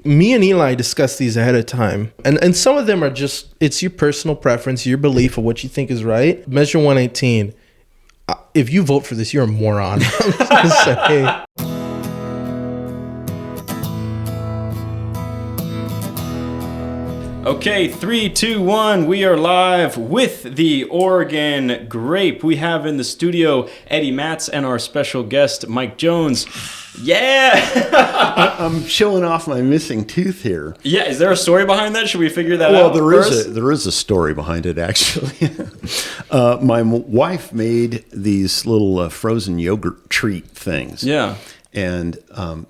me and Eli discussed these ahead of time, and some of them are just, it's your personal preference, your belief of what you think is right. Measure 118. If you vote for this, you're a moron. I'm just gonna say. Okay, 3, 2, 1. We are live with the Oregon Grape. We have in the studio Eddie Matz and our special guest Mike Jones. Yeah, I'm showing off my missing tooth here. Yeah, is there a story behind that? Should we figure that Well, out? there is a story behind it, actually. My wife made these little frozen yogurt treat things. Yeah, and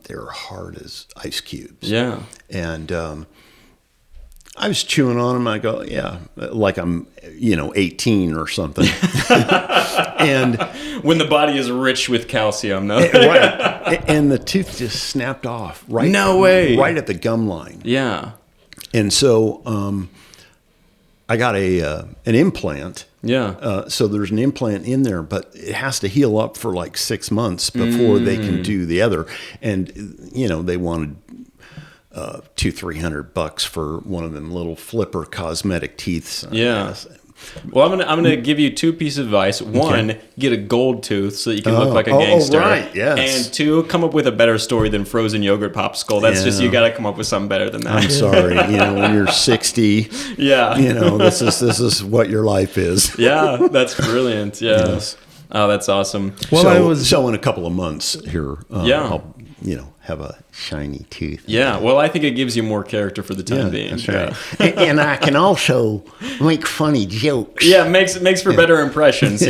they're hard as ice cubes. Yeah, and I was chewing on them. I go, yeah, like I'm, 18 or something. And when the body is rich with calcium, no? Right. And the tooth just snapped off. Right. No way. Right at the gum line. Yeah. And so I got an implant. Yeah. So there's an implant in there, but it has to heal up for like 6 months before they can do the other. And, they wanted $200-300 for one of them little flipper cosmetic teeth. Yeah. Well, I'm gonna give you two pieces of advice. One, get a gold tooth so that you can look like a gangster. Oh, right, yes. And two, come up with a better story than frozen yogurt popsicle. That's just, you got to come up with something better than that. I'm sorry. When you're 60, yeah, this is what your life is. Yeah, that's brilliant. Yeah. Yes. Oh, that's awesome. Well, so in a couple of months here, I'll have a shiny tooth. Yeah, well, I think it gives you more character for the time being. That's right. And I can also make funny jokes. Yeah, makes for better impressions,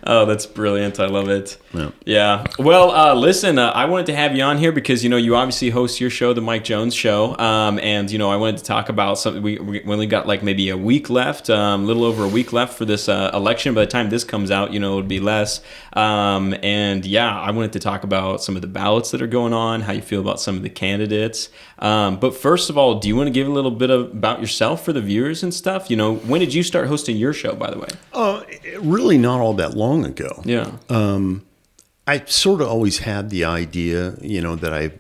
Oh, that's brilliant. I love it. Yeah. Well, listen, I wanted to have you on here because, you obviously host your show, The Mike Jones Show. And, I wanted to talk about something. We only got like maybe a week left, a little over a week left for this election. By the time this comes out, it would be less. And yeah, I wanted to talk about some of the ballots that are going on, how you feel about some of the candidates. But first of all, do you want to give a little bit about yourself for the viewers and stuff? When did you start hosting your show, by the way? Really not all that long ago. Yeah. I sort of always had the idea, that I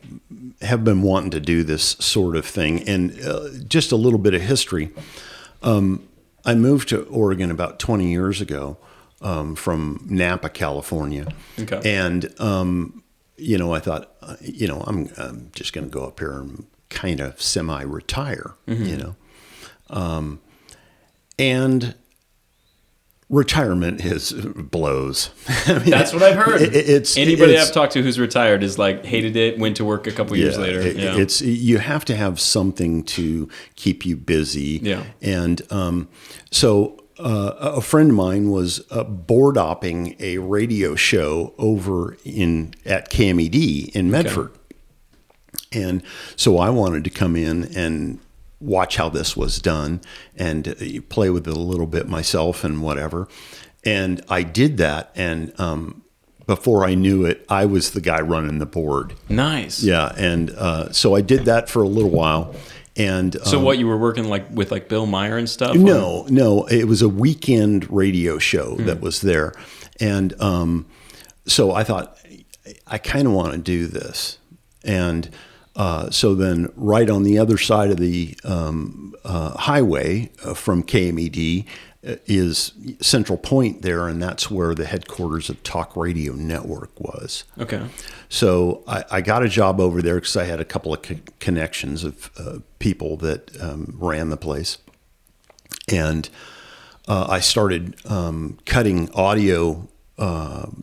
have been wanting to do this sort of thing. And just a little bit of history. I moved to Oregon about 20 years ago from Napa, California. Okay. And, I thought, I'm just going to go up here and kind of semi-retire, and retirement blows. That's what I've heard. Anybody I've talked to who's retired is like hated it, went to work a couple years later. You have to have something to keep you busy. Yeah. And so a friend of mine was board opping a radio show over at KMED in Medford. Okay. And so I wanted to come in and watch how this was done and play with it a little bit myself and whatever. And I did that. And before I knew it, I was the guy running the board. Nice. Yeah. And so I did that for a little while. And so what, you were working with Bill Meyer and stuff? No, it was a weekend radio show that was there. And so I thought, I kind of want to do this. And so then right on the other side of the highway from KMED is Central Point there, and that's where the headquarters of Talk Radio Network was. Okay. So I got a job over there because I had a couple of connections of people that ran the place. And I started cutting audio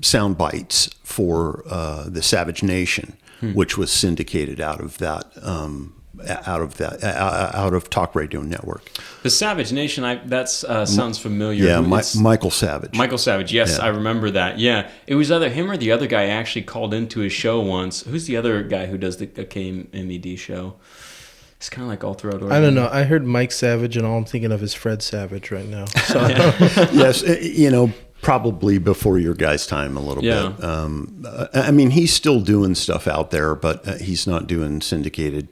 sound bites for the Savage Nation, which was syndicated out of Talk Radio Network. The Savage Nation, that sounds familiar. Yeah, Michael Savage. Michael Savage, yes, yeah. I remember that. Yeah, it was either him or the other guy actually called into his show once. Who's the other guy who does the KMED show? It's kind of like all throughout Oregon. I don't know. I heard Mike Savage, and all I'm thinking of is Fred Savage right now. So. Yes, probably before your guys' time a little bit. He's still doing stuff out there, but he's not doing syndicated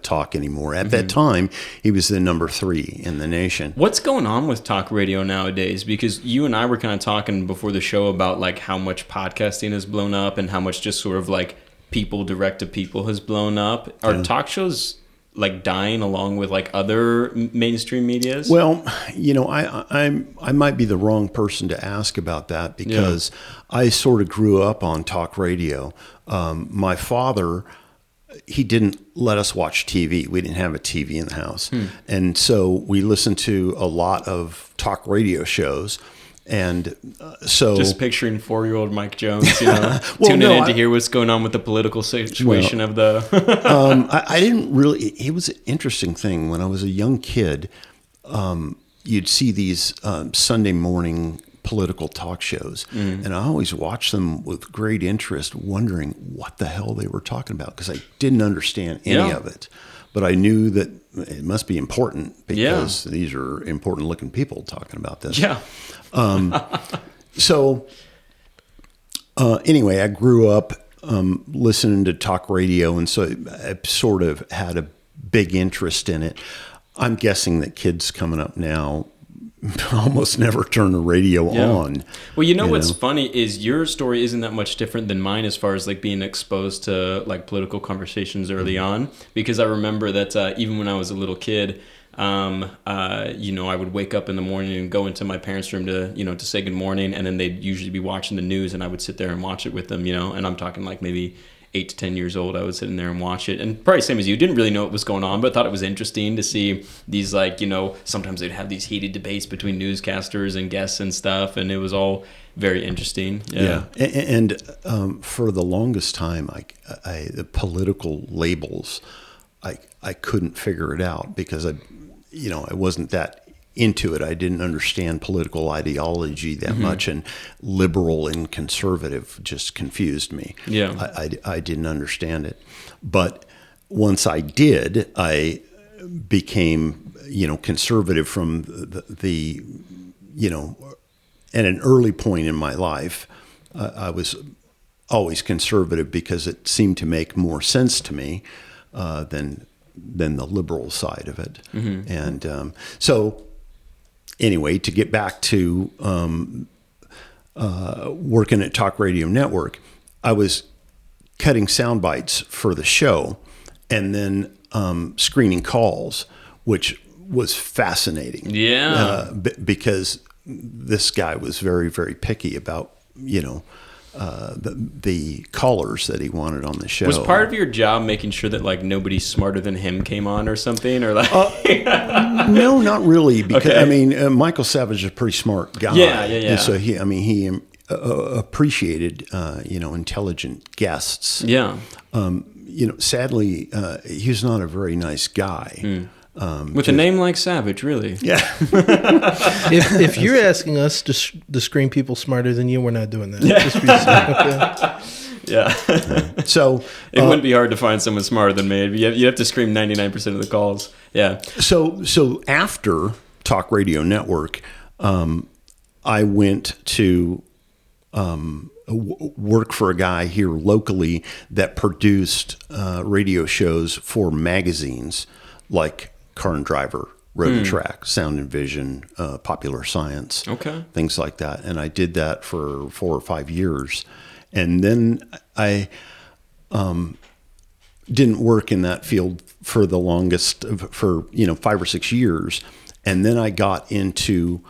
talk anymore. At that time, he was the number 3 in the nation. What's going on with talk radio nowadays? Because you and I were kind of talking before the show about like how much podcasting has blown up and how much just sort of like people direct to people has blown up. Are talk shows like dying along with like other mainstream medias? Well, I might be the wrong person to ask about that because I sort of grew up on talk radio. My father, he didn't let us watch TV. We didn't have a TV in the house. And so we listened to a lot of talk radio shows. And so just picturing 4-year-old Mike Jones, tuning in to hear what's going on with the political situation of the. I didn't really. It was an interesting thing when I was a young kid. You'd see these Sunday morning political talk shows, and I always watched them with great interest, wondering what the hell they were talking about because I didn't understand any of it. But I knew that it must be important because these are important looking people talking about this. Yeah. So anyway, I grew up listening to talk radio, and so I sort of had a big interest in it. I'm guessing that kids coming up now almost never turn the radio on. Well, what's funny is your story isn't that much different than mine as far as like being exposed to like political conversations early on, because I remember that even when I was a little kid, I would wake up in the morning and go into my parents' room to say good morning, and then they'd usually be watching the news, and I would sit there and watch it with them, and I'm talking like maybe 8 to 10 years old. I would sit in there and watch it, and probably same as you, didn't really know what was going on, but thought it was interesting to see these sometimes they'd have these heated debates between newscasters and guests and stuff, and it was all very interesting. And for the longest time, the political labels, I couldn't figure it out because I wasn't that into it. I didn't understand political ideology that much, and liberal and conservative just confused me. I didn't understand it. But once I did, I became, conservative from the at an early point in my life. I was always conservative because it seemed to make more sense to me than the liberal side of it. And so anyway, to get back to working at Talk Radio Network, I was cutting sound bites for the show and then screening calls, which was fascinating. Because this guy was very, very picky about, the callers that he wanted on the show. Was part of your job making sure that like nobody smarter than him came on or something, or like? No, not really. Because I mean, Michael Savage is a pretty smart guy. Yeah. And so he appreciated intelligent guests. Yeah. Sadly, he was not a very nice guy. With a name like Savage, really? Yeah. if you're asking us to screen people smarter than you, we're not doing that. Yeah. So it wouldn't be hard to find someone smarter than me. You have to scream 99% of the calls. Yeah. So after Talk Radio Network, I went to work for a guy here locally that produced radio shows for magazines like Car and Driver, Road and Track, Sound and Vision, Popular Science, things like that. And I did that for 4 or 5 years. And then I didn't work in that field for the longest, for 5 or 6 years. And then I got into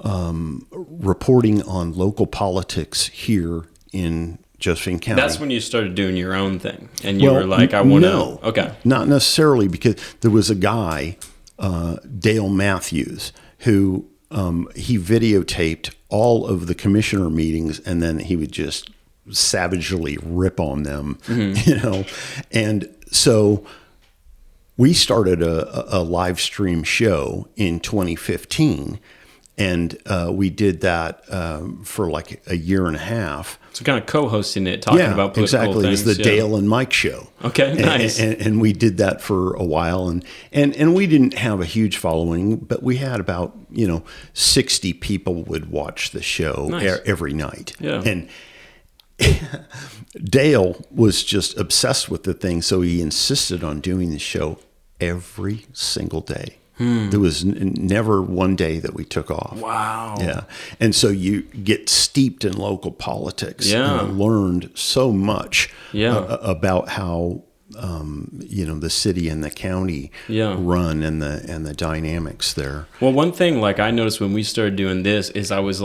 reporting on local politics here in Josephine County. That's when you started doing your own thing, and you were like, "I want to." No, okay, not necessarily, because there was a guy, Dale Matthews, who he videotaped all of the commissioner meetings, and then he would just savagely rip on them, And so we started a live stream show in 2015. And we did that for like a year and a half. So kind of co-hosting it, talking about political exactly. things. It was the Dale and Mike show. Okay, nice. And we did that for a while. And we didn't have a huge following, but we had about, 60 people would watch the show every night. Yeah. And Dale was just obsessed with the thing, so he insisted on doing the show every single day. There was never one day that we took off. Wow. Yeah. And so you get steeped in local politics. Yeah. And learned so much about how, the city and the county run and the dynamics there. Well, one thing like I noticed when we started doing this is I was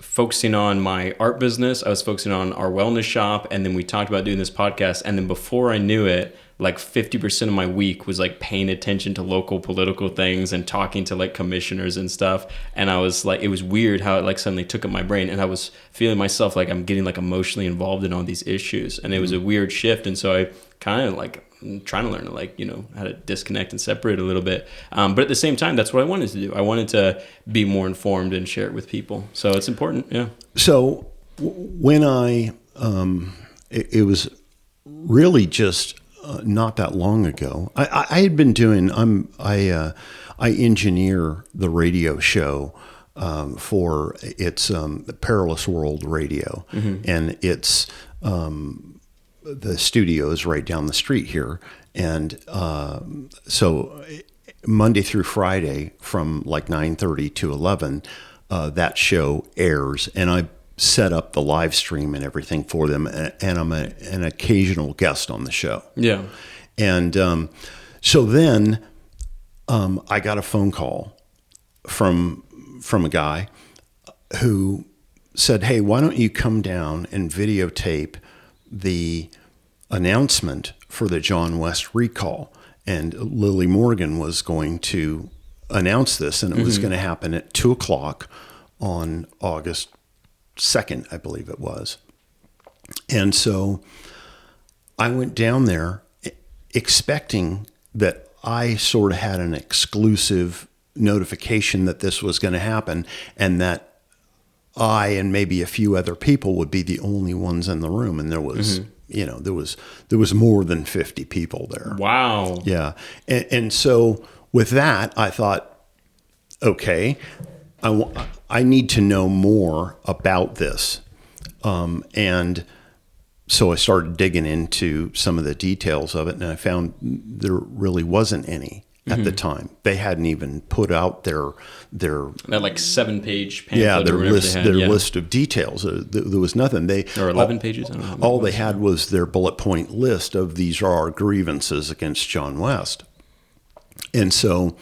focusing on my art business. I was focusing on our wellness shop. And then we talked about doing this podcast. And then before I knew it, like 50% of my week was like paying attention to local political things and talking to like commissioners and stuff. And I was like, it was weird how it like suddenly took up my brain, and I was feeling myself like I'm getting like emotionally involved in all these issues. And it was a weird shift. And so I kind of like trying to learn to like, how to disconnect and separate a little bit. But at the same time, that's what I wanted to do. I wanted to be more informed and share it with people. So it's important. Yeah. So when it was really just, not that long ago, I had been doing. I engineer the radio show for it's Perilous World Radio, and it's the studio is right down the street here, and so Monday through Friday from like 9:30 to 11, that show airs, and I set up the live stream and everything for them, and I'm an occasional guest on the show. Yeah. And so then I got a phone call from a guy who said, "Hey, why don't you come down and videotape the announcement for the John West recall?" And Lily Morgan was going to announce this, and it was going to happen at 2:00 on August 2nd, I believe it was. And so I went down there expecting that I sort of had an exclusive notification that this was going to happen, and that I and maybe a few other people would be the only ones in the room. And there was, there was more than 50 people there. Wow. Yeah. And so with that, I thought, okay, I need to know more about this. And so I started digging into some of the details of it, and I found there really wasn't any at the time. They hadn't even put out their that like 7-page pamphlet. Their list of details. There was nothing. Or 11 pages. I don't know. All they had was their bullet point list of these are our grievances against John West. And so,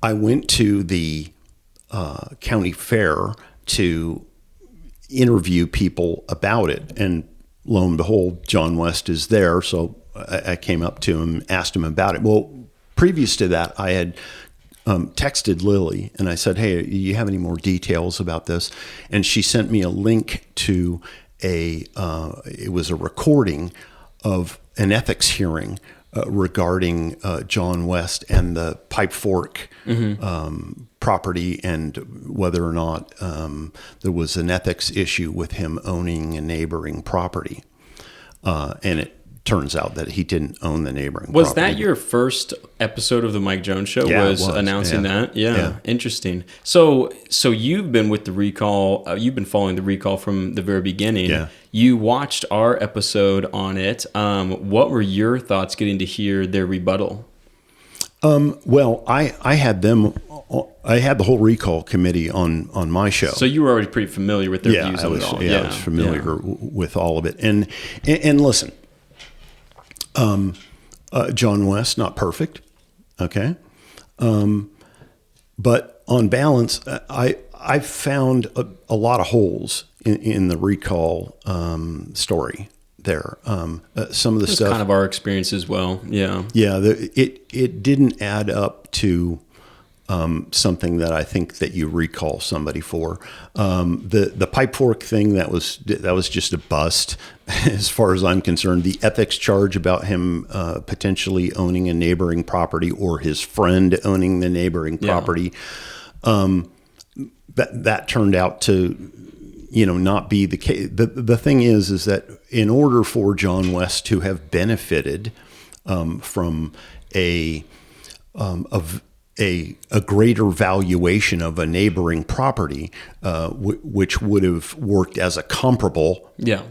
I went to the county fair to interview people about it, and lo and behold, John West is there. So I came up to him, asked him about it. Well, previous to that, I had texted Lily, and I said, "Hey, do you have any more details about this?" And she sent me a link to it was a recording of an ethics hearing regarding John West and the Pipe Fork property, and whether or not there was an ethics issue with him owning a neighboring property. And it turns out that he didn't own the neighboring property. Was that your first episode of the Mike Jones Show? Yeah, was announcing that? Yeah. Interesting. So you've been with the recall. You've been following the recall from the very beginning. Yeah. You watched our episode on it. What were your thoughts getting to hear their rebuttal? Well, I had them. I had the whole recall committee on my show. So you were already pretty familiar with their views on it all. Yeah, I was familiar with all of it. And listen, John West, not perfect, okay? But on balance, I found a lot of holes in the recall story there. Some of the stuff, kind of our experience as well. Yeah. Yeah, it didn't add up to something that I think that you recall somebody for. The Pipe Fork thing, that was just a bust as far as I'm concerned. The ethics charge about him potentially owning a neighboring property, or his friend owning the neighboring property, that turned out to not be the case. The thing is that in order for John West to have benefited from a a greater valuation of a neighboring property, which would have worked as a comparable. Yeah,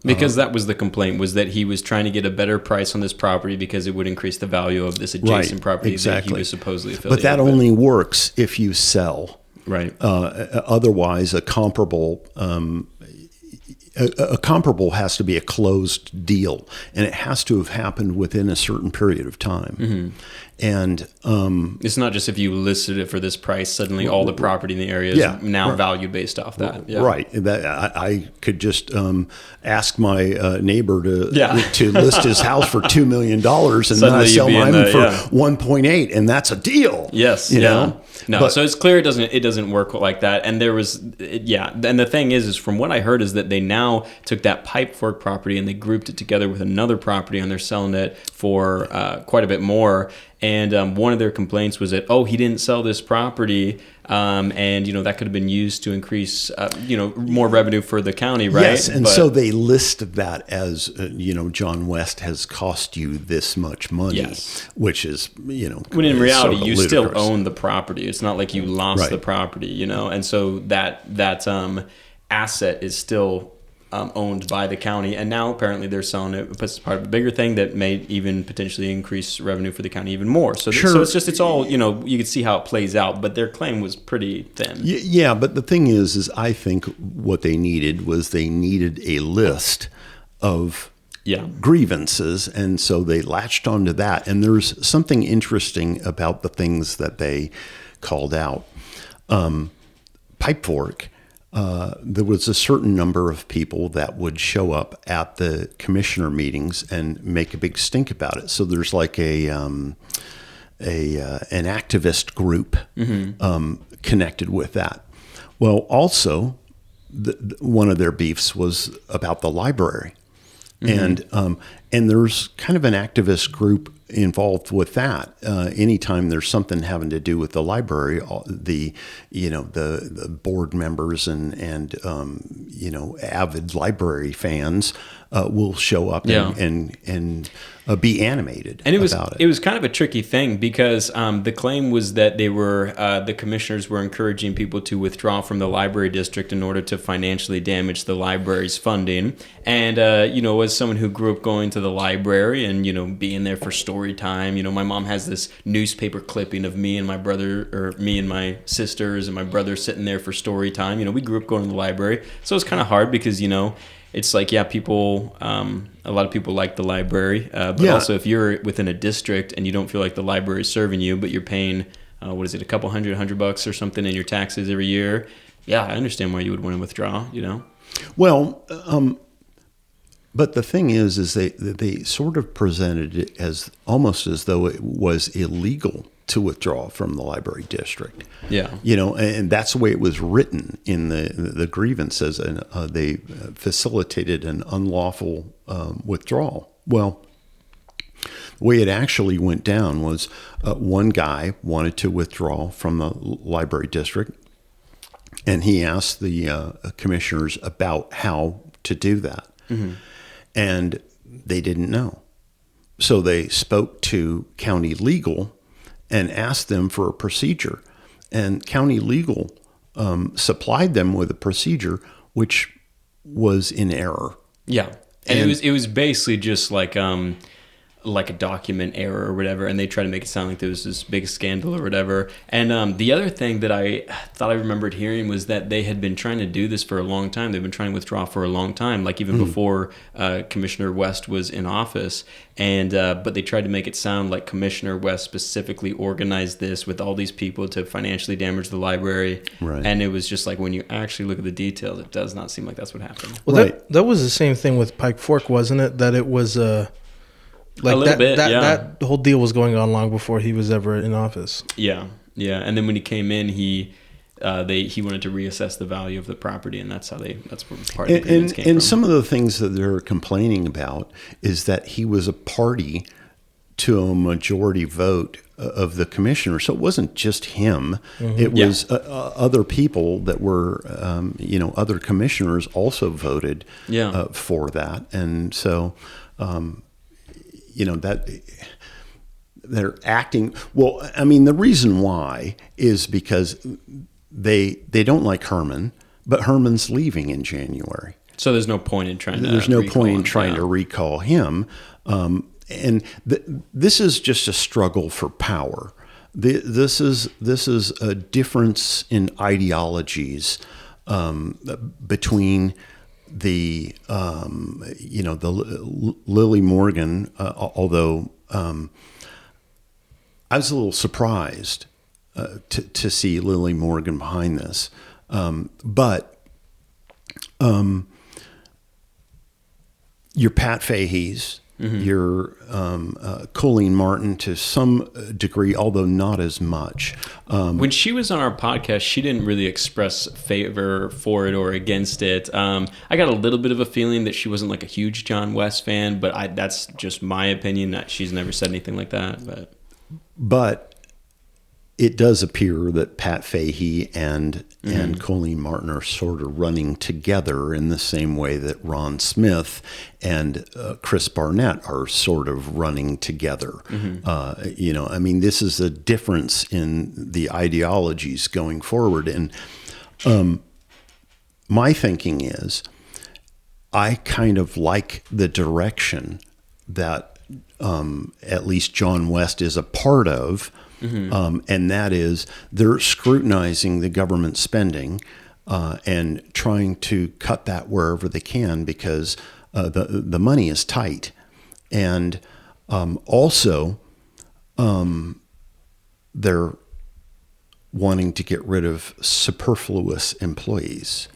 because that was the complaint, was that he was trying to get a better price on this property because it would increase the value of this adjacent property that he was supposedly affiliated with. But that only works if you sell. Right. Otherwise, a comparable has to be a closed deal, and it has to have happened within a certain period of time. Mm-hmm. And it's not just if you listed it for this price, suddenly all the property in the area is now valued based off that. Yeah. Right. That I could just ask my neighbor to list his house for $2 million, and then I sell mine for 1.8, and that's a deal. Yes. You know? No, so it's clear it doesn't work like that. And there was, and the thing is from what I heard is that they now took that Pipe Fork property and they grouped it together with another property, and they're selling it for quite a bit more. And one of their complaints was that, he didn't sell this property, and that could have been used to increase, more revenue for the county, right? Yes, and so they list that as, John West has cost you this much money, which is, when in reality you ludicrous. Still own the property. It's not like you lost the property, and so that asset is still owned by the county, and now apparently they're selling it as part of a bigger thing that may even potentially increase revenue for the county even more. So, so it's all, you can see how it plays out, but their claim was pretty thin. Yeah, but the thing is I think what they needed a list of grievances, and so they latched onto that. And there's something interesting about the things that they called out. Pipe Fork. There was a certain number of people that would show up at the commissioner meetings and make a big stink about it. So there's like an activist group connected with that. Well, also, one of their beefs was about the library, and there's kind of an activist group involved with that. Anytime there's something having to do with the library, the board members and avid library fans will show up and be animated. And it was kind of a tricky thing because the claim was that they were the commissioners were encouraging people to withdraw from the library district in order to financially damage the library's funding. And as someone who grew up going to the library and being there for story time, my mom has this newspaper clipping of me and my brother, or me and my sisters and my brother sitting there for story time. We grew up going to the library, so it's kind of hard because it's like, people, a lot of people like the library, but also if you're within a district and you don't feel like the library is serving you, but you're paying, a couple $100 or something in your taxes every year. Yeah, I understand why you would want to withdraw, Well, but the thing is they sort of presented it as almost as though it was illegal to withdraw from the library district. Yeah. And that's the way it was written in the grievances, and they facilitated an unlawful withdrawal. Well, the way it actually went down was one guy wanted to withdraw from the library district, and he asked the commissioners about how to do that. Mm-hmm. And they didn't know. So they spoke to county legal and asked them for a procedure. And county legal supplied them with a procedure which was in error. Yeah. And it was basically just like a document error or whatever, and they try to make it sound like there was this big scandal or whatever. And the other thing that I thought I remembered hearing was that they had been trying to do this for a long time. They've been trying to withdraw for a long time, like even before Commissioner West was in office. And but they tried to make it sound like Commissioner West specifically organized this with all these people to financially damage the library. Right. And it was just like, when you actually look at the details, it does not seem like that's what happened. Well, that was the same thing with Pike Fork, wasn't it? That it was like a little bit, that whole deal was going on long before he was ever in office. Yeah. And then when he came in, he wanted to reassess the value of the property, and that's where part of the payments came from. And some of the things that they're complaining about is that he was a party to a majority vote of the commissioner. So it wasn't just him. Mm-hmm. It was other people that were, other commissioners also voted for that. And so, they're acting well. I mean, the reason why is because they don't like Herman, but Herman's leaving in January. So there's no point in trying to. There's no point in trying to recall him. And this is just a struggle for power. This is a difference in ideologies between the Lily Morgan. Although I was a little surprised to see Lily Morgan behind this, but. Your Pat Fahey's, your Colleen Martin to some degree, although not as much. When she was on our podcast, she didn't really express favor for it or against it. I got a little bit of a feeling that she wasn't like a huge John West fan, but that's just my opinion. She's never said anything like that. But it does appear that Pat Fahey and Colleen Martin are sort of running together in the same way that Ron Smith and Chris Barnett are sort of running together. I mean, this is a difference in the ideologies going forward. And my thinking is, I kind of like the direction that at least John West is a part of. And that is they're scrutinizing the government spending and trying to cut that wherever they can because the money is tight. And also they're wanting to get rid of superfluous employees.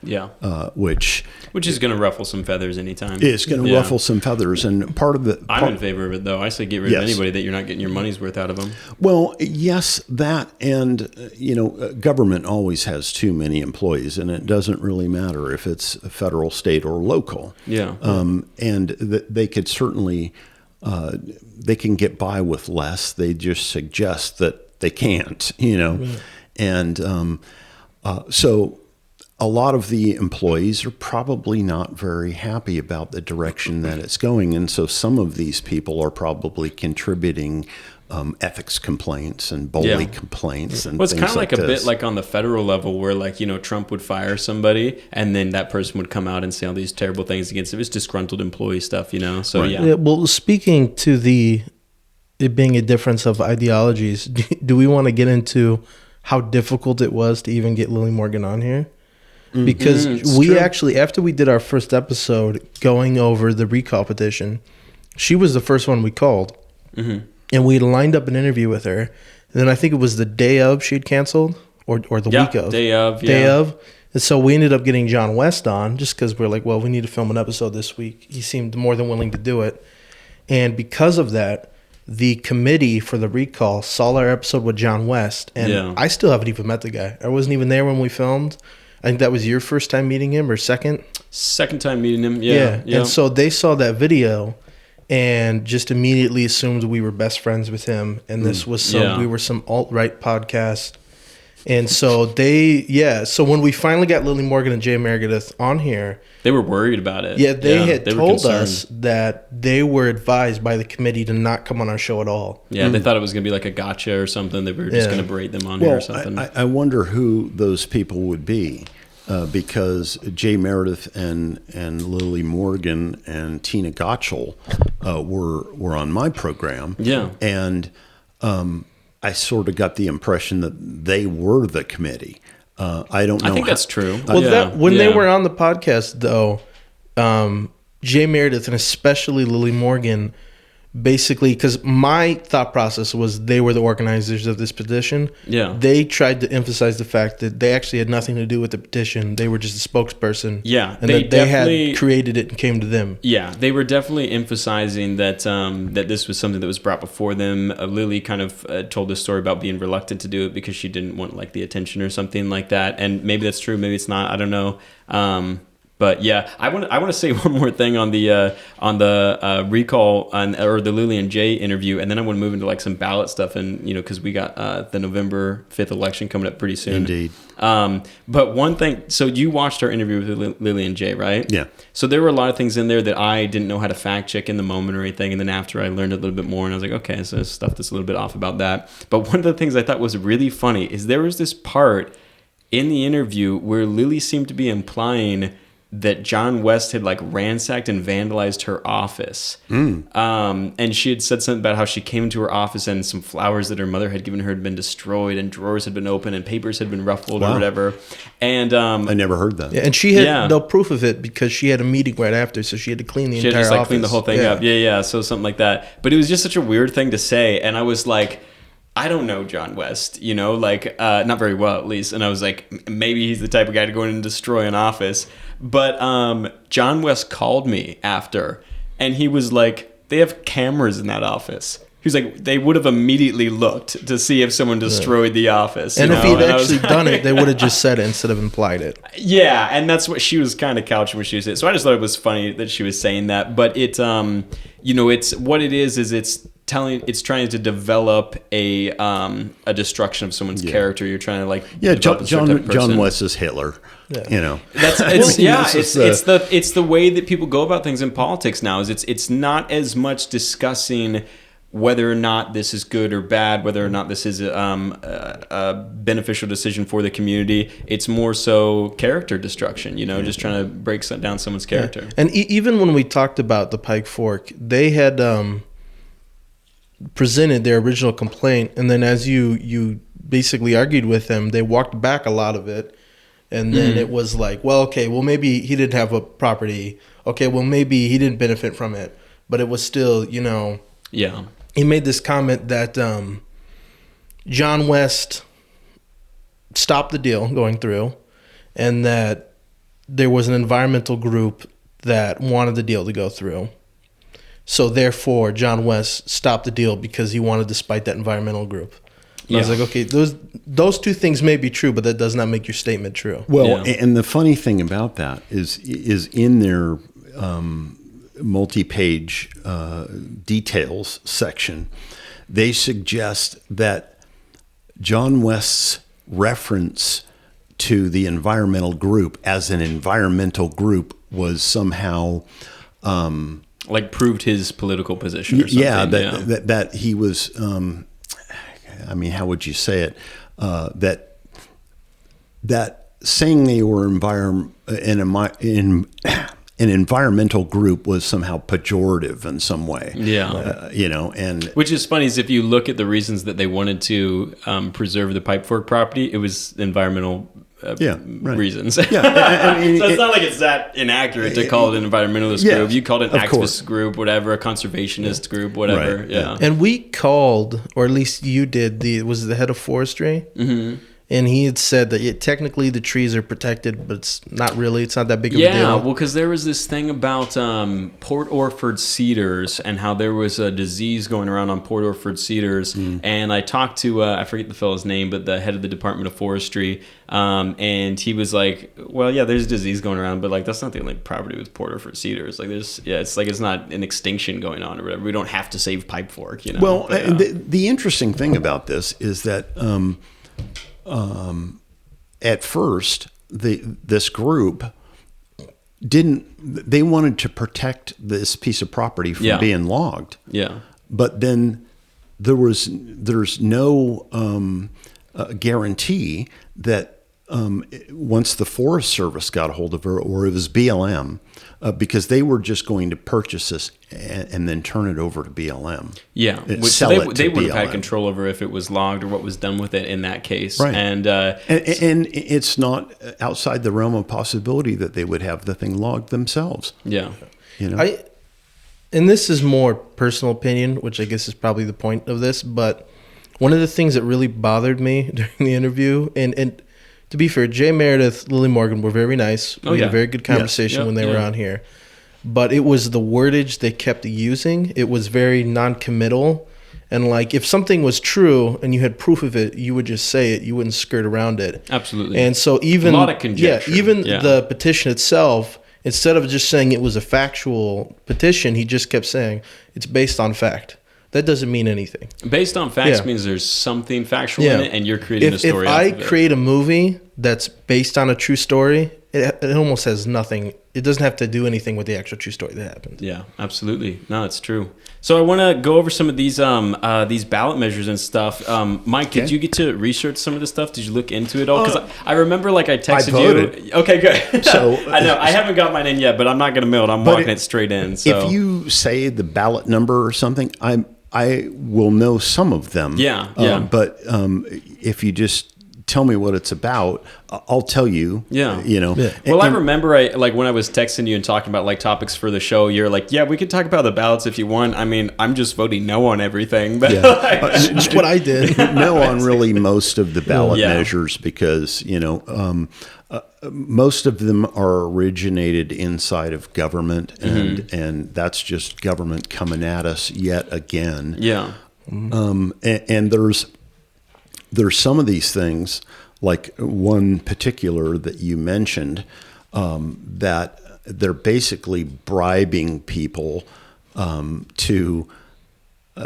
Which is going to ruffle some feathers anytime. It's going to ruffle some feathers, and part of it. I'm in favor of it, though. I say get rid of anybody that you're not getting your money's worth out of them. Well, yes, that, and government always has too many employees, and it doesn't really matter if it's federal, state, or local. And they could certainly they can get by with less. They just suggest that they can't. And so a lot of the employees are probably not very happy about the direction that it's going. And so some of these people are probably contributing ethics complaints and bully complaints and it's things kind of like a this. bit like on the federal level where Trump would fire somebody and then that person would come out and say all these terrible things against him. It's disgruntled employee stuff, So, yeah. Well, speaking to it being a difference of ideologies, do we want to get into how difficult it was to even get Lily Morgan on here? Because actually, after we did our first episode going over the recall petition, she was the first one we called. And we lined up an interview with her. And then I think it was the day of she'd canceled or the week of. Day of. And so we ended up getting John West on just because we're like, well, we need to film an episode this week. He seemed more than willing to do it. And because of that, the committee for the recall saw our episode with John West. And I still haven't even met the guy. I wasn't even there when we filmed. I think that was your first time meeting him or second? Second time meeting him, yeah. And so they saw that video and just immediately assumed we were best friends with him. And this was we were some alt-right podcast. And so so when we finally got Lily Morgan and Jay Meredith on here, they were worried about it. Yeah, they had told us that they were advised by the committee to not come on our show at all. Yeah, they thought it was going to be like a gotcha or something. They were just going to berate them on here or something. I wonder who those people would be. Because Jay Meredith and Lily Morgan and Tina Gottschall were on my program. Yeah. And I sort of got the impression that they were the committee. I don't know. I think that's true. Well, when they were on the podcast, though, Jay Meredith and especially Lily Morgan, basically, because my thought process was they were the organizers of this petition. Yeah. They tried to emphasize the fact that they actually had nothing to do with the petition. They were just a spokesperson. Yeah. And they had created it and came to them. Yeah. They were definitely emphasizing that that this was something that was brought before them. Lily kind of told this story about being reluctant to do it because she didn't want the attention or something like that. And maybe that's true. Maybe it's not. I don't know. But yeah, I want to say one more thing on the recall or the Lillian J interview, and then I want to move into like some ballot stuff, and because we got the November 5th election coming up pretty soon. Indeed. But one thing, so you watched our interview with Lillian J, right? Yeah. So there were a lot of things in there that I didn't know how to fact check in the moment or anything, and then after I learned a little bit more, and I was like, okay, so there's stuff that's a little bit off about that. But one of the things I thought was really funny is there was this part in the interview where Lily seemed to be implying that John West had like ransacked and vandalized her office. And she had said something about how she came into her office and some flowers that her mother had given her had been destroyed, and drawers had been opened and papers had been ruffled or whatever. And I never heard that. Yeah, and she had no proof of it because she had a meeting right after, so she had to clean the entire office. She had just like clean the whole thing up. Yeah. So something like that. But it was just such a weird thing to say, and I was like, I don't know John West, not very well at least. And I was like, maybe he's the type of guy to go in and destroy an office. But John West called me after, and he was like, they have cameras in that office. He was like, they would have immediately looked to see if someone destroyed the office. And if he'd actually done it, they would have just said it instead of implied it. Yeah, and that's what she was kind of couching when she was saying. So I just thought it was funny that she was saying that. But it's what it is it's trying to develop a destruction of someone's character. You're trying to like John West is Hitler. Yeah. It's the way that people go about things in politics now. Is it's not as much discussing whether or not this is good or bad, whether or not this is a beneficial decision for the community. It's more so character destruction, just trying to break down someone's character. Yeah. And even when we talked about the Pike Fork, they had presented their original complaint, and then as you basically argued with them, they walked back a lot of it. And then it was like, well, okay, well, maybe he didn't have a property. Okay, well, maybe he didn't benefit from it. But it was still, Yeah. He made this comment that John West stopped the deal going through, and that there was an environmental group that wanted the deal to go through. So therefore, John West stopped the deal because he wanted to spite that environmental group. I was like, okay, those two things may be true, but that does not make your statement true. Well, and the funny thing about that is in their multi-page details section, they suggest that John West's reference to the environmental group as an environmental group was somehow like proved his political position or something. Yeah, that he was. How would you say it? That saying they were an environmental group was somehow pejorative in some way. Yeah. And which is funny is if you look at the reasons that they wanted to preserve the Pipe Fork property, it was environmental reasons. Yeah. So it's not like it's that inaccurate to call it an environmentalist group. You called it an activist group, whatever, a conservationist group, whatever. Right. Yeah. And we called, or at least you did, was the head of forestry. Mm-hmm. And he had said that technically the trees are protected, but it's not really. It's not that big of a deal. Yeah, well, because there was this thing about Port Orford cedars and how there was a disease going around on Port Orford cedars. And I talked to, I forget the fellow's name, but the head of the Department of Forestry. And he was like, well, yeah, there's a disease going around, but like that's not the only property with Port Orford cedars. Like it's not an extinction going on or whatever. We don't have to save Pipe Fork, Well, the interesting thing about this is that at first, this group they wanted to protect this piece of property from being logged. Yeah. But then there's no guarantee that once the Forest Service got a hold of her, or it was BLM, because they were just going to purchase this and then turn it over to BLM. Yeah, they would have had control over if it was logged or what was done with it in that case. Right. And it's not outside the realm of possibility that they would have the thing logged themselves. Yeah. And this is more personal opinion, which I guess is probably the point of this, but one of the things that really bothered me during the interview, and to be fair, Jay Meredith, Lily Morgan were very nice. We had a very good conversation when they were on here. But it was the wordage they kept using. It was very non-committal. And like if something was true and you had proof of it, you would just say it. You wouldn't skirt around it. Absolutely. And so even a lot of conjecture. the petition itself Instead of just saying it was a factual petition, he just kept saying it's based on fact. That doesn't mean anything. Based on facts means there's something factual in it, and you're creating a story. If I create a movie that's based on a true story, it almost has nothing. It doesn't have to do anything with the actual true story that happened. Yeah, absolutely. No, it's true. So I want to go over some of these ballot measures and stuff. Mike, did you get to research some of this stuff? Did you look into it all? Because I remember, like, I texted you. Okay, good. So I know I haven't got mine in yet, but I'm not going to mail it. I'm walking it straight in. So if you say the ballot number or something, I will know some of them. Yeah. But if you just tell me what it's about, I'll tell you. Yeah. You know. Yeah. Well, I remember when I was texting you and talking about like topics for the show, you're like, yeah, we could talk about the ballots if you want. I mean, I'm just voting no on everything. But that's what I did. No on really most of the ballot measures because, most of them are originated inside of government, and that's just government coming at us yet again. Yeah. And there's some of these things, like one particular that you mentioned, that they're basically bribing people to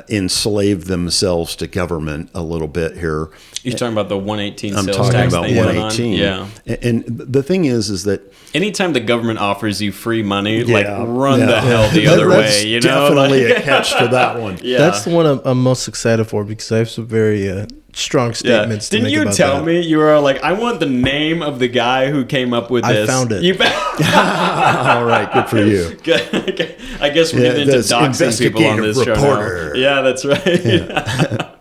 enslave themselves to government a little bit here. You're talking about the 118 I'm sales talking tax about thing 118. Yeah. And the thing is that anytime the government offers you free money, run the hell the other way. You know, definitely a catch to that one. Yeah. That's the one I'm most excited for because I have some very strong statements to Didn't make you about tell that. me you were like, I want the name of the guy who came up with this? I found it. You All right, good for you. Good. I guess we're getting into doxing people on this show now. Yeah, that's right. Yeah.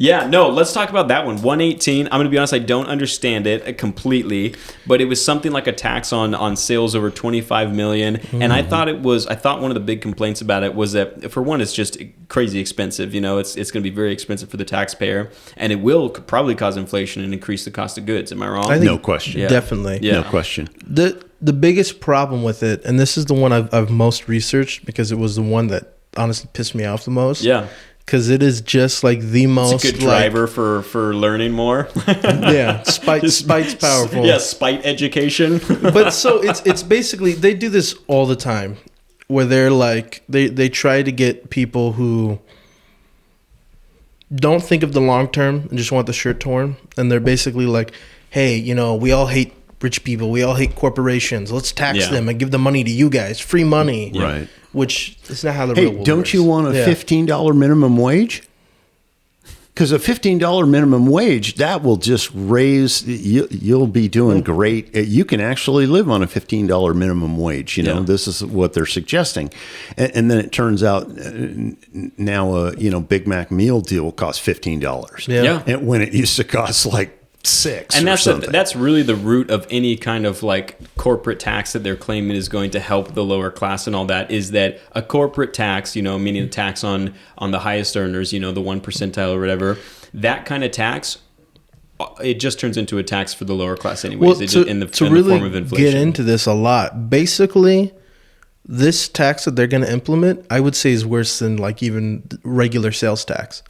Yeah, no, let's talk about that one. 118, I'm going to be honest, I don't understand it completely, but it was something like a tax on sales over 25 million. And I thought one of the big complaints about it was that, for one, it's just crazy expensive. You know, it's going to be very expensive for the taxpayer, and it will probably cause inflation and increase the cost of goods. Am I wrong? I think no question. Definitely. Yeah. No question. The biggest problem with it, and this is the one I've most researched because it was the one that honestly pissed me off the most. Yeah. Because it is just like the most... It's a good driver for learning more. Yeah, spite's powerful. Yeah, spite education. But so it's basically, they do this all the time where they're like, they try to get people who don't think of the long term and just want the shirt torn. And they're basically like, hey, we all hate rich people. We all hate corporations. Let's tax them and give the money to you guys. Free money. Yeah. Right. Which is not how the real world don't works. you want a $15 minimum wage? Because a $15 minimum wage, that will just raise, you'll be doing great. You can actually live on a $15 minimum wage. This is what they're suggesting. And then it turns out now a Big Mac meal deal will cost $15. Yeah. And when it used to cost like $6 and or that's really the root of any kind of like corporate tax that they're claiming is going to help the lower class and all that, is that a corporate tax, meaning a tax on the highest earners, the 1 percentile or whatever, that kind of tax, it just turns into a tax for the lower class anyways. Well, in the really form of inflation. Get into this a lot. Basically, this tax that they're going to implement, I would say, is worse than like even regular sales tax,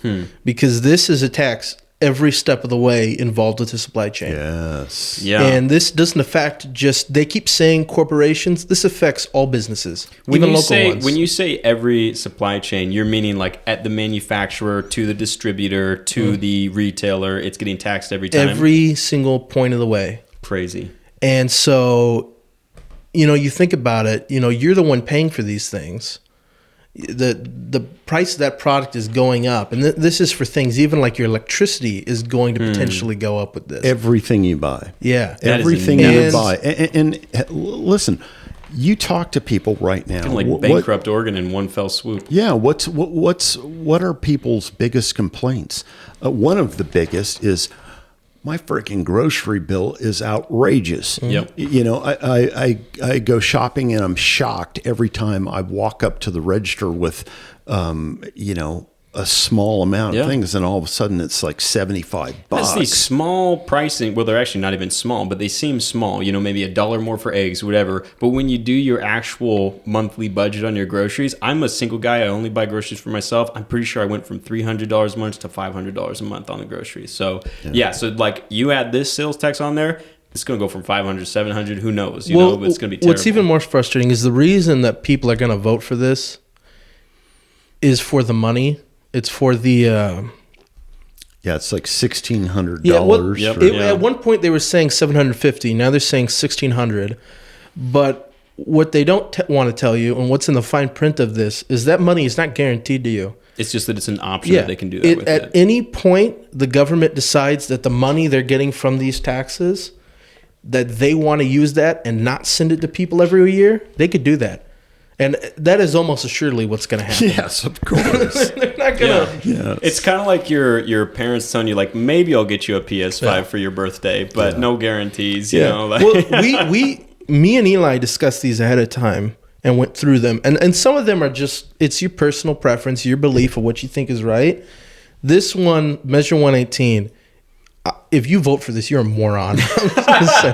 because this is a tax every step of the way involved with the supply chain. Yes. Yeah. And this doesn't affect they keep saying corporations. This affects all businesses, even local ones. When you say every supply chain, you're meaning like at the manufacturer to the distributor to the retailer, it's getting taxed every time? Every single point of the way. Crazy. And so, you think about it, you're the one paying for these things. The price of that product is going up, and this is for things even like your electricity is going to potentially go up with this. Everything you buy. Yeah, everything you buy. And listen, you talk to people right now. Can like bankrupt Oregon in one fell swoop. Yeah, what are people's biggest complaints? One of the biggest is, my freaking grocery bill is outrageous. Yep. I go shopping and I'm shocked every time I walk up to the register with, a small amount of things, and all of a sudden it's like $75. That's these small pricing. Well, they're actually not even small, but they seem small. Maybe $1 more for eggs, whatever. But when you do your actual monthly budget on your groceries, I'm a single guy. I only buy groceries for myself. I'm pretty sure I went from $300 a month to $500 a month on the groceries. So so like you add this sales tax on there, it's going to go from 500 to 700. Who knows? You know, but it's going to be terrible. What's even more frustrating is the reason that people are going to vote for this is for the money. It's for the... yeah, it's like $1,600. Yeah, at one point they were saying $750. Now they're saying $1,600. But what they don't want to tell you, and what's in the fine print of this, is that money is not guaranteed to you. It's just that it's an option that they can do that with At any point, the government decides that the money they're getting from these taxes, that they want to use that and not send it to people every year, they could do that. And that is almost assuredly what's going to happen. Yes, of course. They're not going to. Yeah. It's kind of like your parents telling you, like, maybe I'll get you a PS5 for your birthday, but no guarantees. You know. Like. Well, me and Eli discussed these ahead of time and went through them, and some of them are just, it's your personal preference, your belief of what you think is right. This one, Measure 118. If you vote for this, you're a moron. That's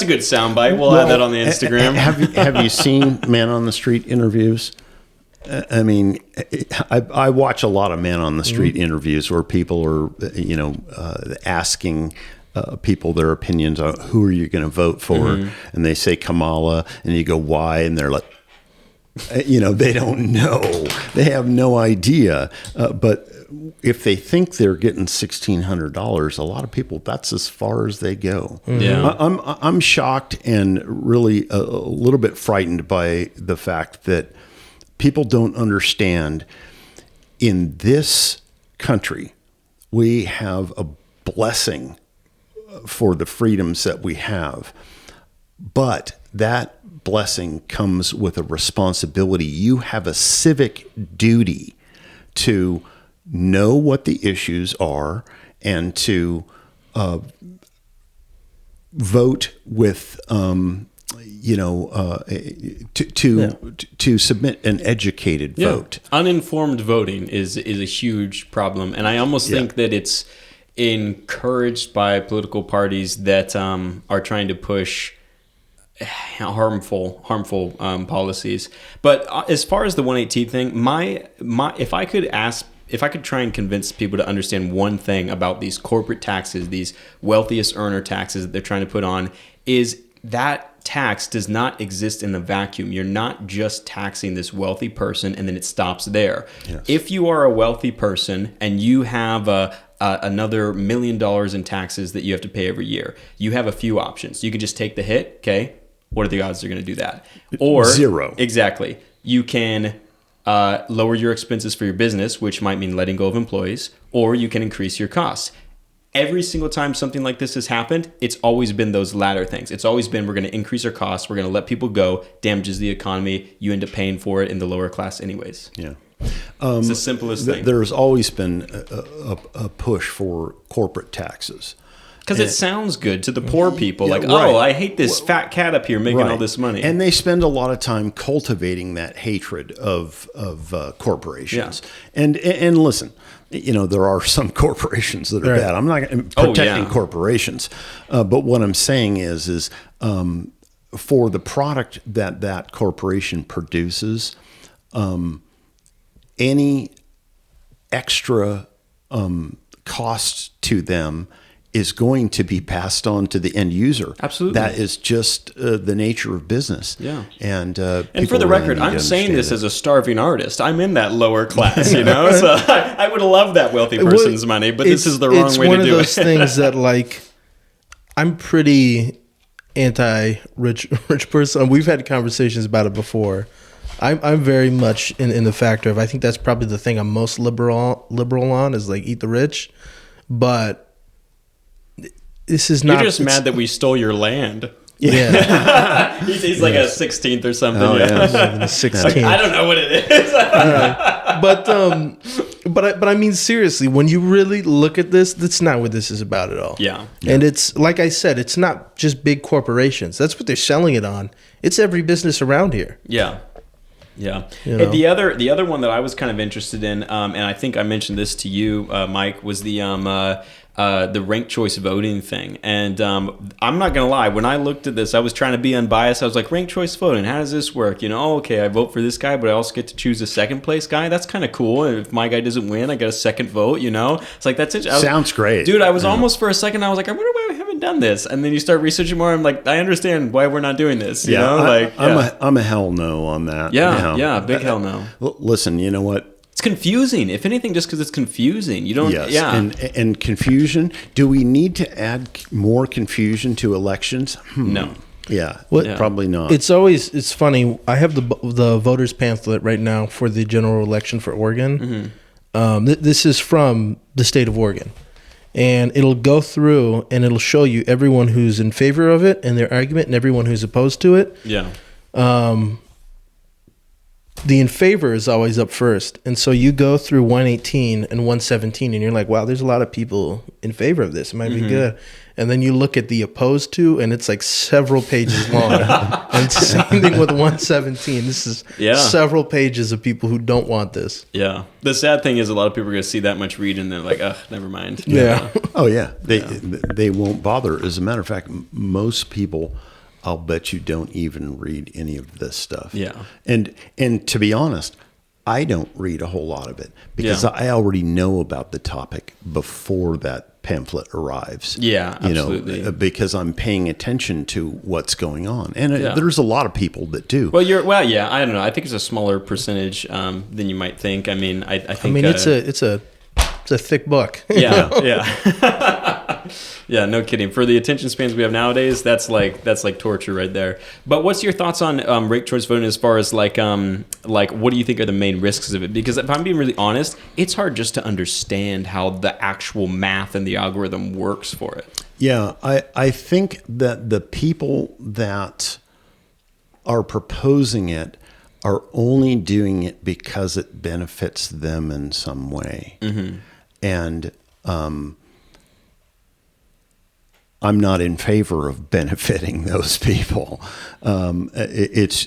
a good soundbite. We'll add that on the Instagram. Have you seen Man on the Street interviews? I mean, I watch a lot of Man on the Street interviews where people are, asking people their opinions on who are you going to vote for, and they say Kamala, and you go, why? And they're like, they don't know. They have no idea. But if they think they're getting $1,600, a lot of people, that's as far as they go. Yeah. I'm shocked and really a little bit frightened by the fact that people don't understand. In this country, we have a blessing for the freedoms that we have, but that blessing comes with a responsibility. You have a civic duty to know what the issues are and to vote with, to submit an educated vote. Uninformed voting is a huge problem, and I almost think that it's encouraged by political parties that are trying to push harmful policies. But as far as the 118 thing, if I could try and convince people to understand one thing about these corporate taxes, these wealthiest earner taxes that they're trying to put on, is that tax does not exist in a vacuum. You're not just taxing this wealthy person and then it stops there. Yes. If you are a wealthy person and you have another $1 million in taxes that you have to pay every year, you have a few options. You can just take the hit. Okay, what are the odds they're going to do that? Or 0. Exactly. You can lower your expenses for your business, which might mean letting go of employees, or you can increase your costs. Every single time something like this has happened, it's always been those latter things. It's always been, we're going to increase our costs, we're going to let people go, damages the economy, you end up paying for it in the lower class anyways. Yeah. It's the simplest thing. There's always been a push for corporate taxes. Because it sounds good to the poor people. I hate this fat cat up here making all this money. And they spend a lot of time cultivating that hatred of corporations. Yeah. And listen, there are some corporations that are bad. I'm not protecting corporations. But what I'm saying is for the product that corporation produces, any extra cost to them is going to be passed on to the end user. Absolutely. That is just the nature of business. Yeah. And for the record, I'm saying this as a starving artist. I'm in that lower class, So I would love that wealthy person's money, but this is the wrong way to do it. It's one of those things that, I'm pretty anti-rich person. We've had conversations about it before. I'm very much in the factor of, I think that's probably the thing I'm most liberal on is eat the rich. But this is not. You're just mad that we stole your land. Yeah. he's like a 16th or something. Oh, yeah. 16th. I don't know what it is. But I mean, seriously, when you really look at this, that's not what this is about at all. Yeah. And it's, like I said, it's not just big corporations. That's what they're selling it on. It's every business around here. Yeah. Yeah. And the other one that I was kind of interested in, and I think I mentioned this to you, Mike, was the ranked choice voting thing. And I'm not going to lie, when I looked at this, I was trying to be unbiased. I was like, ranked choice voting, how does this work? Okay, I vote for this guy, but I also get to choose a second place guy. That's kind of cool. And if my guy doesn't win, I get a second vote, It's like, that's it. Sounds great. Dude, I was almost for a second, I was like, I wonder why we haven't haven't done this. And then you start researching more. I'm like, I understand why we're not doing this. You know? I'm a hell no on that. Yeah, big hell no. Listen, you know what? It's confusing. If anything, just because it's confusing. You don't. Yes. Yeah. And confusion. Do we need to add more confusion to elections? No. Yeah. Well, probably not. It's funny. I have the voters pamphlet right now for the general election for Oregon. This is from the state of Oregon, and it'll go through and it'll show you everyone who's in favor of it and their argument, and everyone who's opposed to it. Yeah. The in favor is always up first. And so you go through 118 and 117 and you're like, wow, there's a lot of people in favor of this. It might be good. And then you look at the opposed to, and it's like several pages long. And same thing with 117. This is several pages of people who don't want this. Yeah. The sad thing is a lot of people are going to see that much read and they're like, ugh, never mind. Yeah. Oh, yeah. They won't bother. As a matter of fact, most people, I'll bet you, don't even read any of this stuff. Yeah. And to be honest, I don't read a whole lot of it because I already know about the topic before that pamphlet arrives. Yeah, absolutely. You know, because I'm paying attention to what's going on. And there's a lot of people that do. Well, yeah, I don't know. I think it's a smaller percentage than you might think. I mean, I think it's a thick book. Yeah. Yeah, no kidding. For the attention spans we have nowadays, that's like torture right there. But what's your thoughts on ranked choice voting as far as like what do you think are the main risks of it? Because if I'm being really honest, it's hard just to understand how the actual math and the algorithm works for it. Yeah, I think that the people that are proposing it are only doing it because it benefits them in some way. Mm-hmm. And I'm not in favor of benefiting those people. It's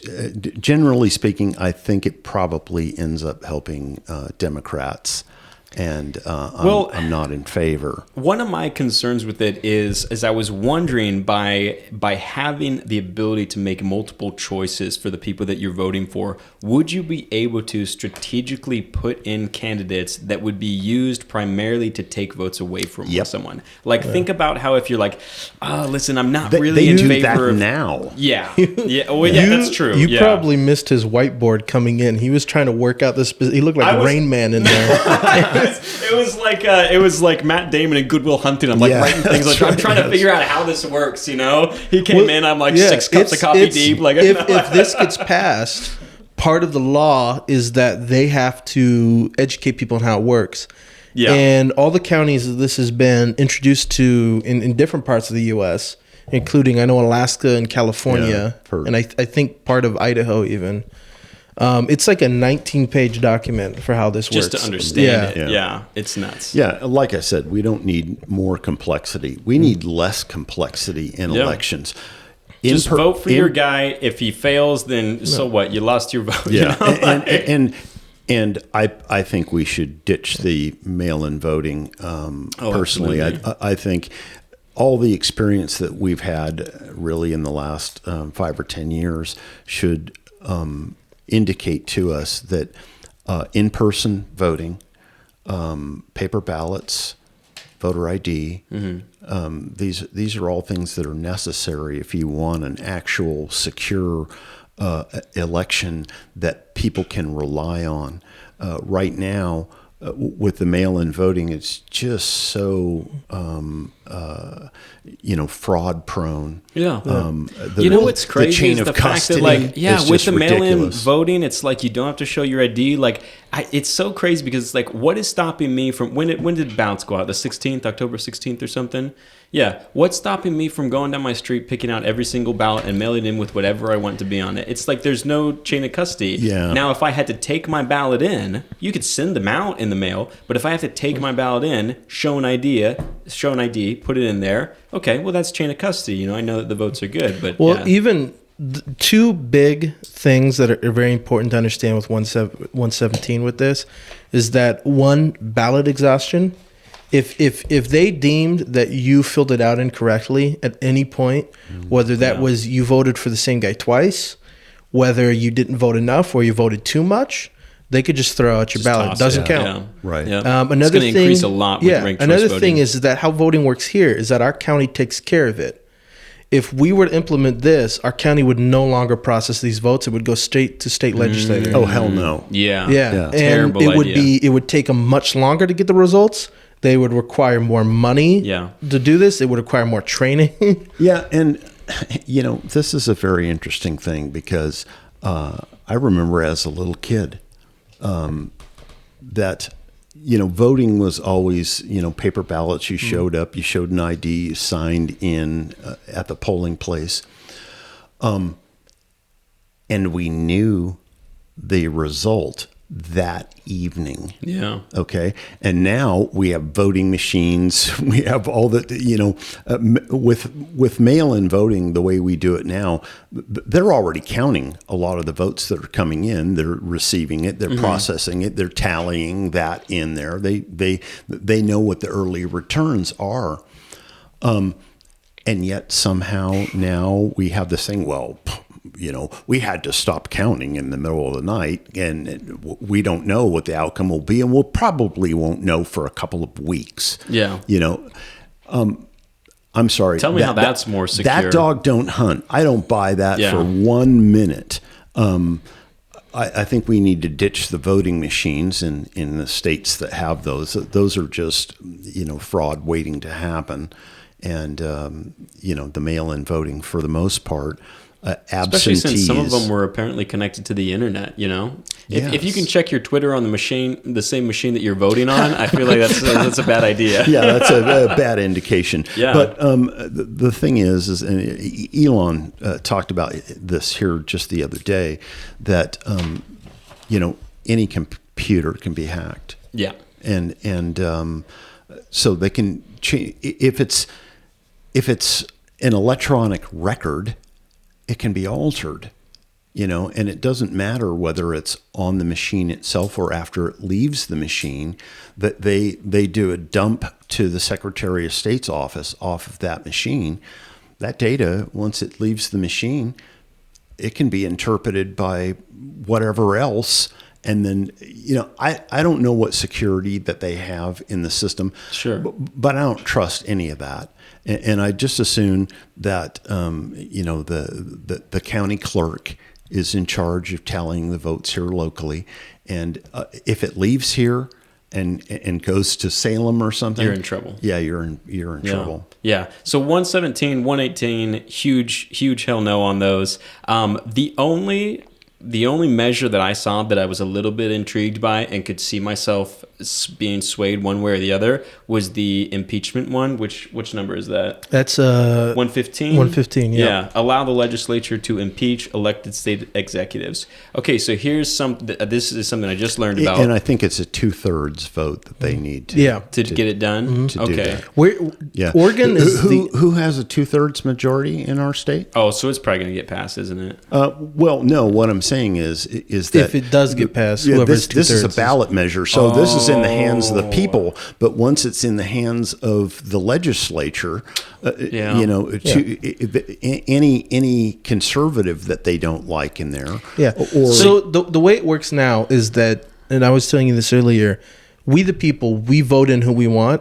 generally speaking, I think it probably ends up helping Democrats, and I'm not in favor. One of my concerns with it is I was wondering by having the ability to make multiple choices for the people that you're voting for, would you be able to strategically put in candidates that would be used primarily to take votes away from someone? Like, think about how if you're like, listen, I'm not really in favor of now. Yeah. That's true. You probably missed his whiteboard coming in. He was trying to work out this. He looked like Rain Man in there. It was like Matt Damon in Good Will Hunting. I'm like writing things like I'm trying to figure out how this works. You know, he came in. I'm like 6 cups of coffee deep. Like if this gets passed, part of the law is that they have to educate people on how it works. Yeah, and all the counties this has been introduced to in different parts of the U.S., including I know Alaska and California, and I think part of Idaho even. It's like a 19-page document for how this works. Just to understand it. Yeah, it's nuts. Yeah, like I said, we don't need more complexity. We need less complexity in elections. Just vote for your guy. If he fails, then so what? You lost your vote. Yeah, you know? and I think we should ditch the mail-in voting. Personally, I think all the experience that we've had really in the last 5 or 10 years should indicate to us that in-person voting, paper ballots, voter ID, these are all things that are necessary if you want an actual secure election that people can rely on. Right now, with the mail-in voting, it's just so fraud prone. Yeah. What's crazy? The chain of custody. With the mail-in voting, it's like you don't have to show your ID. Like, it's so crazy because it's like, what is stopping me from when did ballots go out? The 16th, October 16th or something. Yeah. What's stopping me from going down my street, picking out every single ballot and mailing it in with whatever I want to be on it? It's like there's no chain of custody. Yeah. Now, if I had to take my ballot in, you could send them out in the mail. But if I have to take my ballot in, show an ID, put it in there. Okay, well, that's chain of custody. I know that the votes are good, but even two big things that are very important to understand with 117 with this is that one, ballot exhaustion. If they deemed that you filled it out incorrectly at any point, whether that was you voted for the same guy twice, whether you didn't vote enough or you voted too much, they could just throw out your ballot. It doesn't count. Yeah. Right. Yeah. Another it's going to thing, increase a lot with ranked choice another voting. thing is that how voting works here is that our county takes care of it. If we were to implement this, our county would no longer process these votes. It would go straight to state legislators. Oh, hell no. Yeah. And Terrible it would idea. it would take them much longer to get the results. They would require more money to do this. It would require more training. Yeah, and this is a very interesting thing because I remember as a little kid that voting was always paper ballots. You showed up, you showed an ID, you signed in at the polling place, and we knew the result that evening. Yeah. Okay. And now we have voting machines. We have all the, with mail-in voting, the way we do it now, they're already counting a lot of the votes that are coming in. They're receiving it. They're processing it. They're tallying that in there. They know what the early returns are. And yet somehow now we have this thing, we had to stop counting in the middle of the night, and we don't know what the outcome will be, and we'll probably won't know for a couple of weeks. Yeah. I'm sorry. Tell me how that's more secure. That dog don't hunt. I don't buy that for 1 minute. I think we need to ditch the voting machines in the states that have those. Those are just, fraud waiting to happen. And, the mail-in voting for the most part. Especially since some of them were apparently connected to the internet, If you can check your Twitter on the same machine that you're voting on, I feel like that's a bad idea. Yeah, that's a bad indication. Yeah. But the thing is and Elon talked about this here just the other day, that any computer can be hacked. Yeah. And so they can change if it's an electronic record. It can be altered, and it doesn't matter whether it's on the machine itself or after it leaves the machine, that they do a dump to the Secretary of State's office off of that machine. That data, once it leaves the machine, it can be interpreted by whatever else. And then, I don't know what security that they have in the system. Sure. But I don't trust any of that. And I just assume that, the county clerk is in charge of tallying the votes here locally. And if it leaves here and goes to Salem or something, you're in trouble. Yeah, you're in trouble. Yeah. So 117, 118, huge hell no on those. The only measure that I saw that I was a little bit intrigued by and could see myself being swayed one way or the other was the impeachment one. Which number is that? That's 115. 115. Yeah. Allow the legislature to impeach elected state executives. Okay, so here's this is something I just learned about. And I think it's a 2/3 vote that they need to get it done. To do that. Oregon is who has a 2/3 majority in our state? Oh, so it's probably going to get passed, isn't it? Well, no. What I'm saying is that if it does get passed, whoever's this is a ballot measure, so this is in the hands of the people. But once it's in the hands of the legislature, any conservative that they don't like in there, so the way it works now is that, and I was telling you this earlier, we the people, we vote in who we want,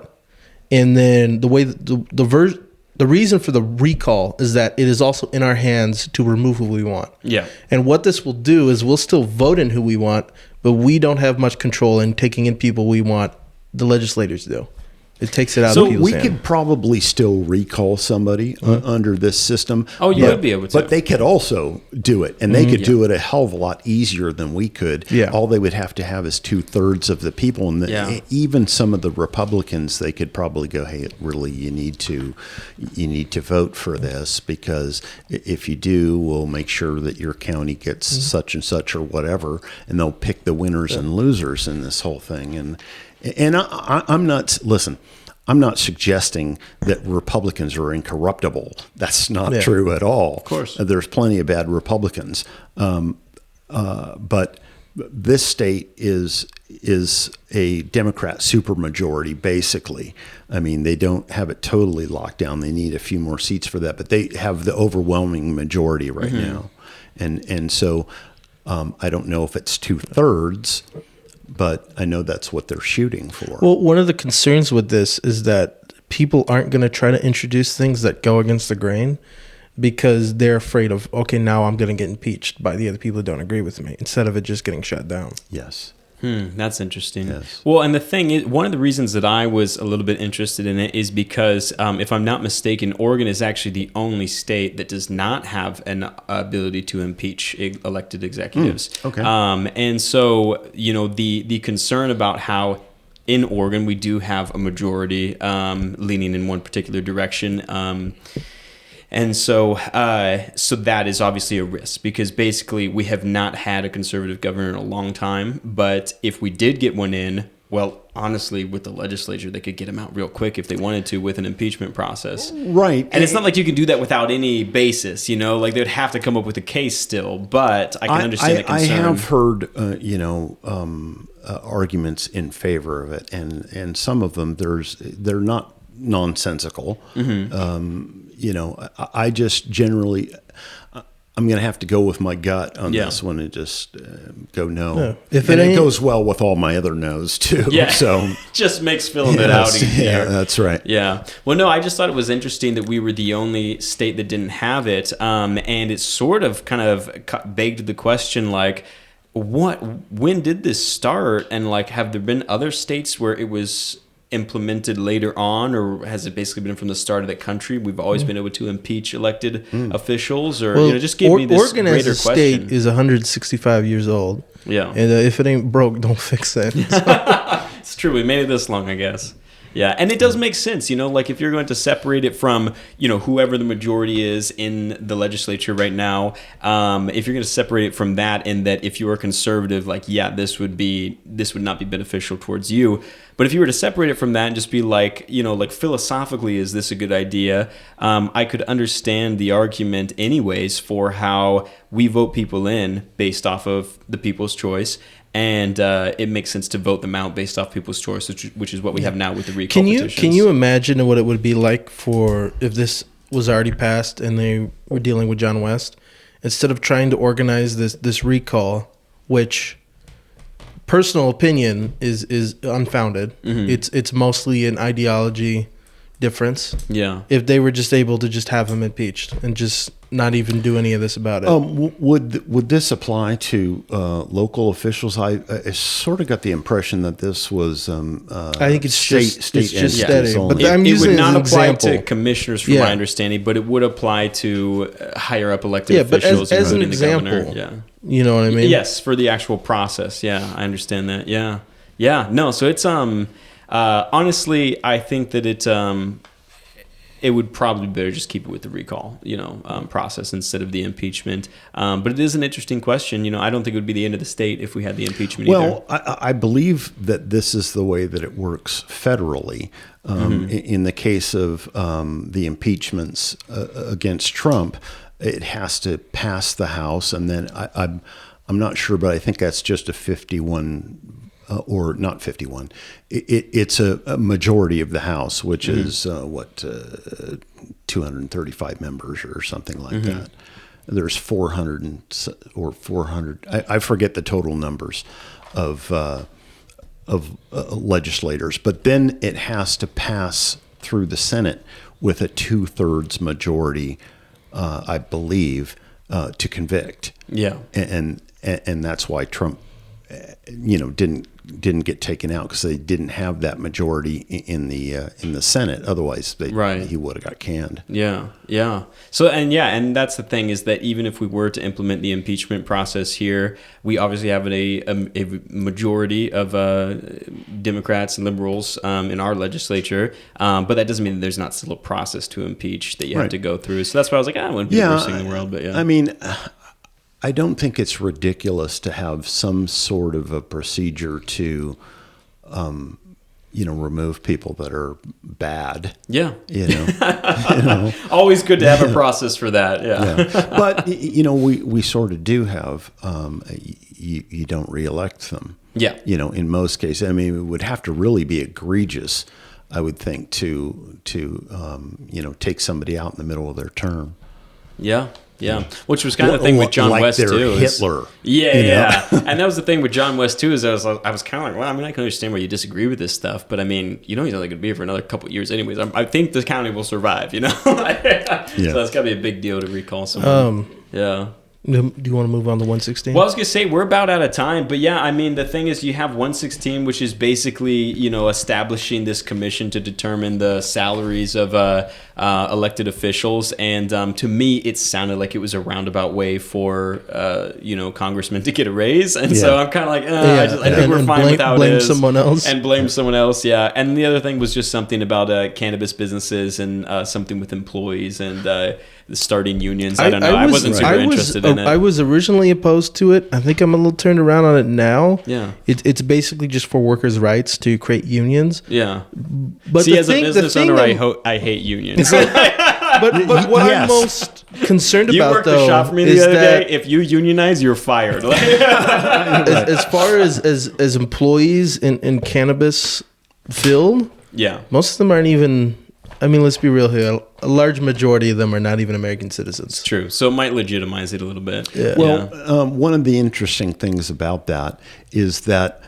and then the way the reason for the recall is that it is also in our hands to remove who we want. Yeah. And what this will do is we'll still vote in who we want, but we don't have much control in taking in people we want. The legislators do. It takes it out of people's hands. So we could probably still recall somebody under this system. Oh, you would be able to. But they could also do it, and they could do it a hell of a lot easier than we could. Yeah. All they would have to have is 2/3 of the people. And even some of the Republicans, they could probably go, hey, really, you need to vote for this, because if you do, we'll make sure that your county gets such and such or whatever, and they'll pick the winners and losers in this whole thing. And I'm not, listen, I'm not suggesting that Republicans are incorruptible. That's not true at all. Of course. There's plenty of bad Republicans. But this state is a Democrat supermajority, basically. I mean, they don't have it totally locked down. They need a few more seats for that, but they have the overwhelming majority right now. And so I don't know if it's 2/3, but I know that's what they're shooting for. Well, one of the concerns with this is that people aren't going to try to introduce things that go against the grain because they're afraid of, okay, now I'm going to get impeached by the other people who don't agree with me, instead of it just getting shut down. Yes. That's interesting. Yes. Well, and the thing is, one of the reasons that I was a little bit interested in it is because, if I'm not mistaken, Oregon is actually the only state that does not have an ability to impeach elected executives. Okay. And so, the concern about how in Oregon we do have a majority leaning in one particular direction. And so that is obviously a risk, because basically we have not had a conservative governor in a long time. But if we did get one in, well, honestly, with the legislature, they could get him out real quick if they wanted to with an impeachment process. Right. And it's not like you can do that without any basis, like they'd have to come up with a case still. But I can understand the concern. I have heard, arguments in favor of it, and some of them they're not nonsensical. I just generally, I'm going to have to go with my gut on this one and just go no. Yeah. It goes well with all my other no's too. Yeah. So just makes filling it out easier. Yeah, that's right. Yeah. Well, no, I just thought it was interesting that we were the only state that didn't have it. And it sort of kind of begged the question, like, when did this start? And like, have there been other states where it was implemented later on, or has it basically been from the start of the country? We've always been able to impeach elected officials, or just give me this Oregon greater as a question. state is 165 years old. Yeah, and if it ain't broke, don't fix it. It's true. We made it this long, I guess. Yeah, and it does make sense, like if you're going to separate it from, whoever the majority is in the legislature right now, if you're going to separate it from that, and that if you are conservative, like, yeah, this would not be beneficial towards you. But if you were to separate it from that and just be like, like philosophically, is this a good idea? I could understand the argument anyways for how we vote people in based off of the people's choice. And it makes sense to vote them out based off people's choice, which is what we have now with the recall petitions. Can you imagine what it would be like if this was already passed and they were dealing with John West? Instead of trying to organize this recall, which, personal opinion, is unfounded. It's mostly an ideology difference. Yeah. If they were just able to just have him impeached and just not even do any of this about it. Would this apply to local officials? I sort of got the impression that this was I think it's state just steady. But it would not apply to commissioners, from my understanding, but it would apply to higher up elected officials, as an including example, the governor. Yeah. You know what I mean? Yes, for the actual process. Yeah, I understand that. Yeah. No, so it's honestly, I think that it would probably be better just keep it with the recall, process instead of the impeachment. But it is an interesting question. I don't think it would be the end of the state if we had the impeachment either. I believe that this is the way that it works federally. In the case of the impeachments against Trump, it has to pass the House, and then I'm not sure, but I think that's just a 51. Or not 51. It's a majority of the House, which is 235 members or something like that. There's 400 or 400. I forget the total numbers of legislators, but then it has to pass through the Senate with a 2/3 majority, I believe, to convict. Yeah, and that's why Trump, didn't get taken out, because they didn't have that majority in the Senate. Otherwise, he would have got canned. Yeah. So and that's the thing, is that even if we were to implement the impeachment process here, we obviously have a majority of Democrats and liberals in our legislature, but that doesn't mean that there's not still a process to impeach that you have to go through. So that's why I was like, I wouldn't be the worst thing in the world, but yeah. I mean, I don't think it's ridiculous to have some sort of a procedure to, remove people that are bad. Yeah. Always good to have a process for that. Yeah. But, we sort of do have, you don't reelect them. Yeah. In most cases. I mean, it would have to really be egregious, I would think, to take somebody out in the middle of their term. Yeah. Yeah, which was kind of the thing with John like West they're too. Hitler. Yeah. And that was the thing with John West too. Is I was kind of like, well, I mean, I can understand why you disagree with this stuff, but I mean, he's only going to be here for another couple of years, anyways. I think the county will survive. So that's got to be a big deal to recall someone. Yeah. Do you want to move on to 116? Well, I was going to say, we're about out of time. But yeah, I mean, the thing is, you have 116, which is basically, establishing this commission to determine the salaries of elected officials. And to me, it sounded like it was a roundabout way for, congressmen to get a raise. And so I'm kind of like, I think we're fine with how it is. Blame someone else. And blame someone else, yeah. And the other thing was just something about cannabis businesses and something with employees and starting unions. I don't know. I wasn't super interested in it. I was originally opposed to it. I think I'm a little turned around on it now. Yeah. It's basically just for workers' rights to create unions. Yeah. But see, as a business owner, I hate unions. but what I'm most concerned you about, worked though, the shop for me the other day. If you unionize, you're fired. As far as employees in cannabis field, most of them aren't even. I mean, let's be real here. A large majority of them are not even American citizens. It's true. So it might legitimize it a little bit. Yeah. Well, one of the interesting things about that is that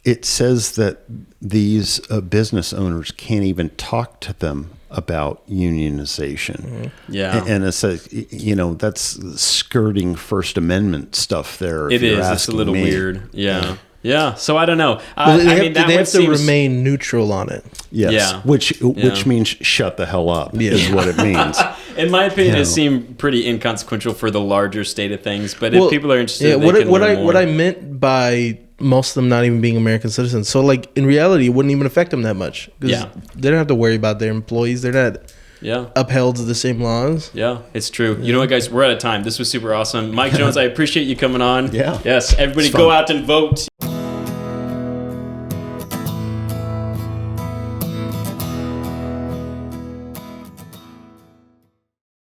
it says that these business owners can't even talk to them about unionization. Mm-hmm. Yeah. And it says, that's skirting First Amendment stuff there. It is. It's a little weird. Yeah. Yeah, so I don't know. They have to remain neutral on it. Yes, yeah. Which means shut the hell up is what it means. In my opinion, it seemed pretty inconsequential for the larger state of things. But if people are interested, what I meant by most of them not even being American citizens. So, like in reality, it wouldn't even affect them that much because they don't have to worry about their employees. They're not. Upheld the same laws. Yeah, it's true. You know what, guys? We're out of time. This was super awesome. Mike Jones, I appreciate you coming on. Yeah. Yes, everybody go out and vote.